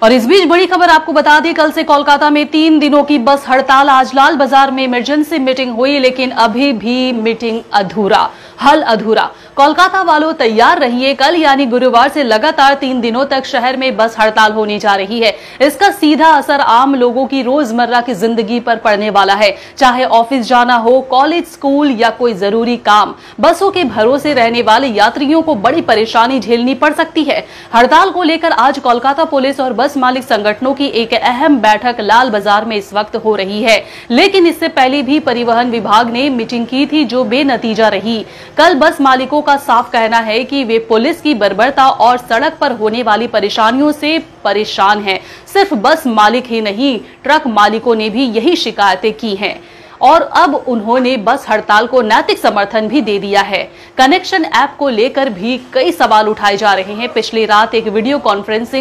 और इस बीच बड़ी खबर आपको बता दें, कल से कोलकाता में 3 दिनों की बस हड़ताल। आज लाल बाजार में इमरजेंसी मीटिंग हुई, लेकिन अभी भी मीटिंग अधूरा, हल अधूरा। कोलकाता वालों तैयार रहिए, कल यानी गुरुवार से लगातार 3 दिनों तक शहर में बस हड़ताल होने जा रही है। इसका सीधा असर आम लोगों की रोजमर्रा की जिंदगी पर पड़ने वाला है। चाहे ऑफिस जाना हो, कॉलेज, स्कूल या कोई जरूरी काम, बसों के भरोसे रहने वाले यात्रियों को बड़ी परेशानी झेलनी पड़ सकती है। हड़ताल को लेकर आज कोलकाता पुलिस और बस मालिक संगठनों की एक अहम बैठक लाल बाजार में इस वक्त हो रही है। लेकिन इससे पहले भी परिवहन विभाग ने मीटिंग की थी, जो बेनतीजा रही। कल बस मालिकों का साफ कहना है कि वे पुलिस की बर्बरता और सड़क पर होने वाली परेशानियों से परेशान हैं। सिर्फ बस मालिक ही नहीं, ट्रक मालिकों ने भी यही शिकायतें की हैं और अब उन्होंने बस हड़ताल को नैतिक समर्थन भी दे दिया है। कनेक्शन ऐप को लेकर भी कई सवाल उठाए जा रहे हैं। पिछली रात एक वीडियो कॉन्फ्रेंस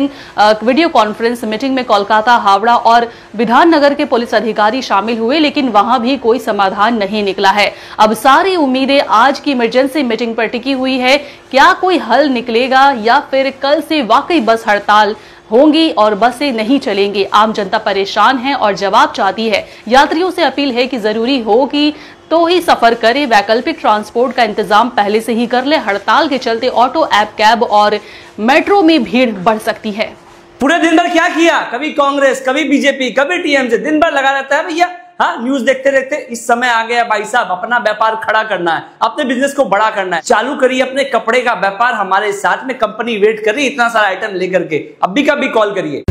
मीटिंग में कोलकाता, हावड़ा और विधाननगर के पुलिस अधिकारी शामिल हुए, लेकिन वहां भी कोई समाधान नहीं निकला है। अब सारी उम्मीदें आज की इमरजेंसी मीटिंग पर टिकी हुई है। क्या कोई हल निकलेगा या फिर कल से वाकई बस हड़ताल होंगी और बसें नहीं चलेंगी? आम जनता परेशान है और जवाब चाहती है। यात्रियों से अपील है कि जरूरी होगी तो ही सफर करें, वैकल्पिक ट्रांसपोर्ट का इंतजाम पहले से ही कर ले। हड़ताल के चलते ऑटो, ऐप, कैब और मेट्रो में भीड़ बढ़ सकती है। पूरे दिन भर क्या किया? कभी कांग्रेस, कभी बीजेपी, कभी टीएमसी, दिन भर लगा रहता है भैया। हाँ, न्यूज देखते देखते इस समय आ गया भाई साहब, अपना व्यापार खड़ा करना है, अपने बिजनेस को बड़ा करना है। चालू करिए अपने कपड़े का व्यापार, हमारे साथ में कंपनी वेट कर रही है इतना सारा आइटम लेकर के। अभी का भी कॉल करिए।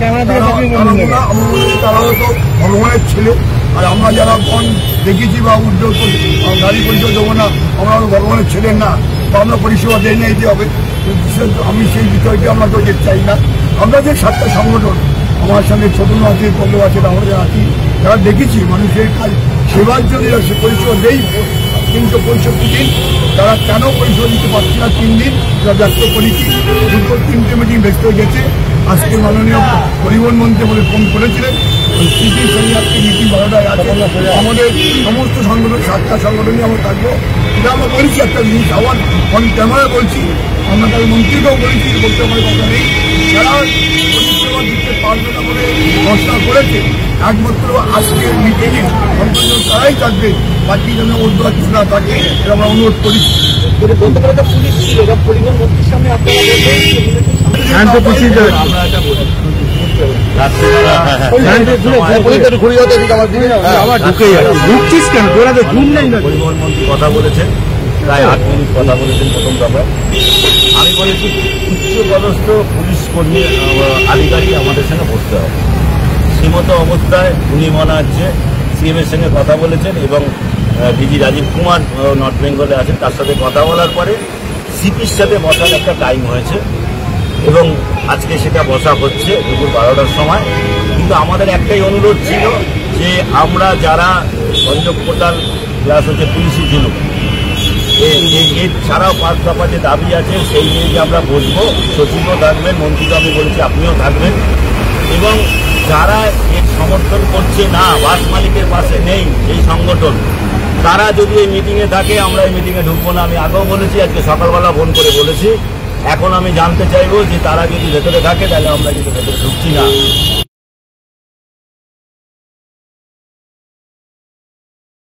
আর আমরা যারা বন দেখেছি বা উদ্যোগ গাড়ি পরিষেবা দেবো না, আমরা ভগবানের ছেলের না, বা আমরা পরিষেবা দিয়ে নিতে হবে। আমি সেই বিষয়টি আমরা তো যেতে চাই না। আমরা যে 7টা সংগঠন, আমার সঙ্গে ছোটন আছে, পল্লব আছে, আমরা আছি, যারা দেখেছি মানুষের কাজ সেবার জন্য সে পরিষেবা দেই, কিন্তু 65 দিন তারা কেন পরিষেবা দিতে পারছে না? 3 দিন তারা ব্যস্ত করেছি, দুটো 3টে মিটিং ব্যস্ত হয়ে গেছে। আজকে মাননীয় পরিবহন মন্ত্রী বলে ফোন করেছিলেন, সিটির সঙ্গে আজকে মিটিং 12টায় আছে। আমাদের সমস্ত সংগঠন, 7টা সংগঠনই আমরা থাকবো। এটা আমরা বলেছি একটা জিনিস, আবার অন ক্যামেরা বলছি, আমরা তাদের মন্ত্রীকেও বলেছি, বলতে আমার কথা নেই, যারা পরিষেবা দিতে পারবে না বলে ঘোষণা করেছে, একমাত্র আজকের মিটিংয়ে অন্তত তারাই থাকবে, বাকি যেন অন্য কিছু না থাকে, এটা আমরা অনুরোধ করি। বলতে পারে পুলিশ ছিল, পরিবহন মন্ত্রীর সামনে আপনারা পরিবহন মন্ত্রী কথা বলেছেন, প্রায় 8 মিনিট কথা বলেছেন প্রথম দফায়। আমি বলেছি উচ্চপদস্থ পুলিশ কর্মী আধিকারিক আমাদের সঙ্গে বসতে হবে। সীমত অবস্থায় উনি মনে হচ্ছে সিএম এর সঙ্গে কথা বলেছেন এবং ডিজি রাজীব কুমার নর্থ বেঙ্গলে আছেন, তার সাথে কথা বলার পরে সিপির সাথে বসার একটা টাইম হয়েছে এবং আজকে সেটা বসা হচ্ছে দুপুর 12টার সময়। কিন্তু আমাদের একটাই অনুরোধ ছিল যে আমরা যারা সংযোগ পোর্টাল প্লাস হচ্ছে পুলিশি জুলুম, এর ছাড়াও 5 দফা যে দাবি আছে সেই নিয়ে যে আমরা বসবো, সচিবও থাকবেন, মন্ত্রীকে আমি বলেছি আপনিও থাকবেন, এবং যারা এর সমর্থন করছে না, বাস মালিকের পাশে নেই এই সংগঠন, তারা যদি এই মিটিংয়ে থাকে আমরা এই মিটিংয়ে ঢুকবো না। আমি আগেও বলেছি, আজকে সকালবেলা ফোন করে বলেছি। এখন আমি জানতে চাইবো যে তারা যদি ভেতরে থাকে তাহলে আমরা কিন্তু ভেতরে ঢুকছি না।